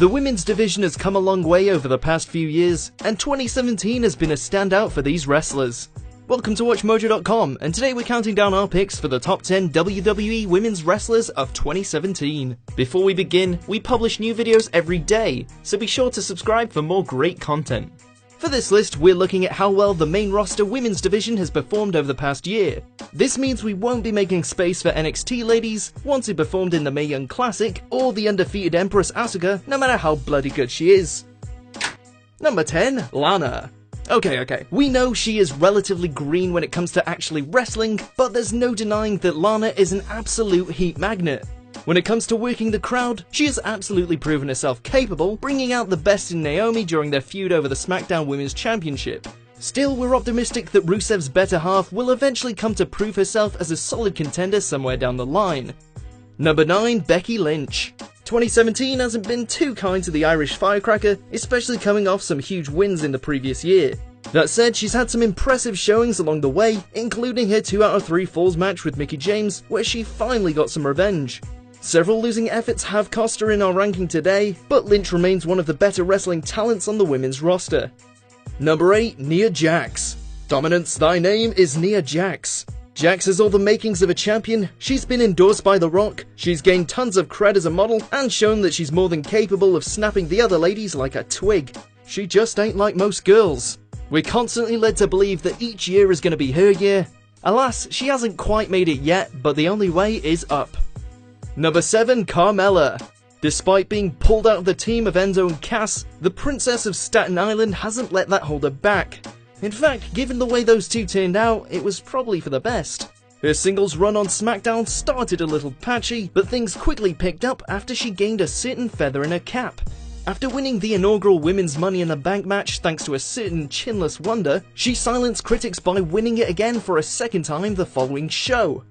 The women's division has come a long way over the past few years, and 2017 has been a standout for these wrestlers. Welcome to WatchMojo.com, and today we're counting down our picks for the top 10 WWE women's wrestlers of 2017. Before we begin, we publish new videos every day, so be sure to subscribe for more great content. For this list, we're looking at how well the main roster women's division has performed over the past year. This means we won't be making space for NXT ladies, once it performed in the Mae Young Classic, or the undefeated Empress Asuka, no matter how bloody good she is. Number 10, Lana. Okay, we know she is relatively green when it comes to actually wrestling, but there's no denying that Lana is an absolute heat magnet. When it comes to working the crowd, she has absolutely proven herself capable, bringing out the best in Naomi during their feud over the SmackDown Women's Championship. Still, we're optimistic that Rusev's better half will eventually come to prove herself as a solid contender somewhere down the line. Number 9, Becky Lynch. 2017 hasn't been too kind to the Irish firecracker, especially coming off some huge wins in the previous year. That said, she's had some impressive showings along the way, including her 2 out of 3 falls match with Mickie James, where she finally got some revenge. Several losing efforts have cost her in our ranking today, but Lynch remains one of the better wrestling talents on the women's roster. Number 8, Nia Jax. Dominance, thy name is Nia Jax. Jax has all the makings of a champion, she's been endorsed by The Rock, she's gained tons of cred as a model, and shown that she's more than capable of snapping the other ladies like a twig. She just ain't like most girls. We're constantly led to believe that each year is going to be her year. Alas, she hasn't quite made it yet, but the only way is up. Number 7, Carmella. Despite being pulled out of the team of Enzo and Cass, the Princess of Staten Island hasn't let that hold her back. In fact, given the way those two turned out, it was probably for the best. Her singles run on SmackDown started a little patchy, but things quickly picked up after she gained a certain feather in her cap. After winning the inaugural Women's Money in the Bank match thanks to a certain chinless wonder, she silenced critics by winning it again for a second time the following show.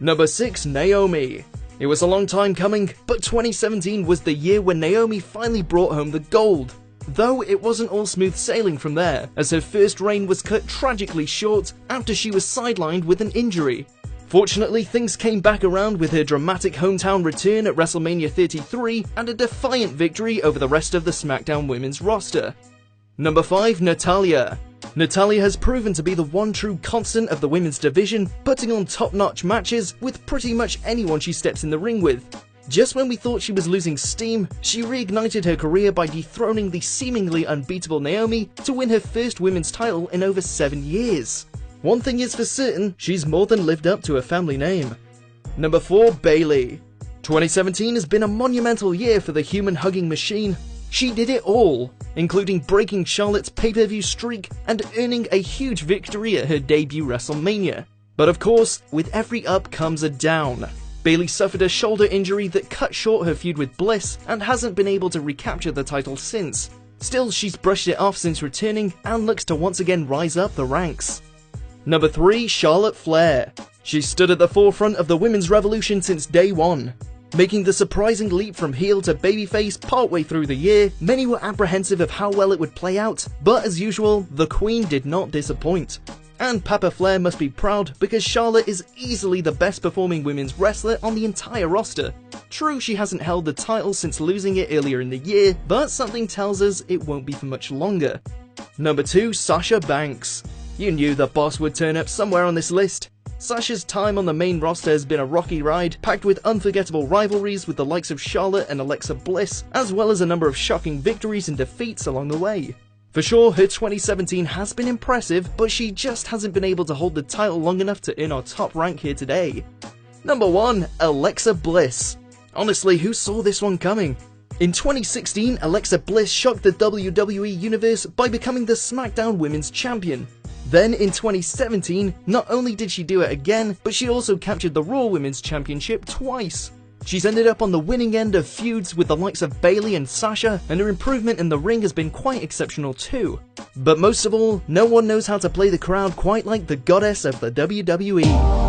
Number 6, Naomi. It was a long time coming, but 2017 was the year when Naomi finally brought home the gold. Though it wasn't all smooth sailing from there, as her first reign was cut tragically short after she was sidelined with an injury. Fortunately, things came back around with her dramatic hometown return at WrestleMania 33 and a defiant victory over the rest of the SmackDown women's roster. Number 5, Natalya. Natalya has proven to be the one true constant of the women's division, putting on top-notch matches with pretty much anyone she steps in the ring with. Just when we thought she was losing steam, she reignited her career by dethroning the seemingly unbeatable Naomi to win her first women's title in over 7 years. One thing is for certain, she's more than lived up to her family name. Number 4, Bayley. 2017 has been a monumental year for the human-hugging machine. She did it all, including breaking Charlotte's pay-per-view streak and earning a huge victory at her debut WrestleMania. But of course, with every up comes a down. Bayley suffered a shoulder injury that cut short her feud with Bliss and hasn't been able to recapture the title since. Still, she's brushed it off since returning and looks to once again rise up the ranks. Number 3, Charlotte Flair. She stood at the forefront of the women's revolution since day one. Making the surprising leap from heel to babyface partway through the year, many were apprehensive of how well it would play out, but as usual, the Queen did not disappoint. And Papa Flair must be proud because Charlotte is easily the best performing women's wrestler on the entire roster. True, she hasn't held the title since losing it earlier in the year, but something tells us it won't be for much longer. Number 2, Sasha Banks. You knew the boss would turn up somewhere on this list. Sasha's time on the main roster has been a rocky ride, packed with unforgettable rivalries with the likes of Charlotte and Alexa Bliss, as well as a number of shocking victories and defeats along the way. For sure, her 2017 has been impressive, but she just hasn't been able to hold the title long enough to earn our top rank here today. Number 1, Alexa Bliss. Honestly, who saw this one coming? In 2016, Alexa Bliss shocked the WWE Universe by becoming the SmackDown Women's Champion. Then in 2017, not only did she do it again, but she also captured the Raw Women's Championship twice. She's ended up on the winning end of feuds with the likes of Bayley and Sasha, and her improvement in the ring has been quite exceptional too. But most of all, no one knows how to play the crowd quite like the goddess of the WWE.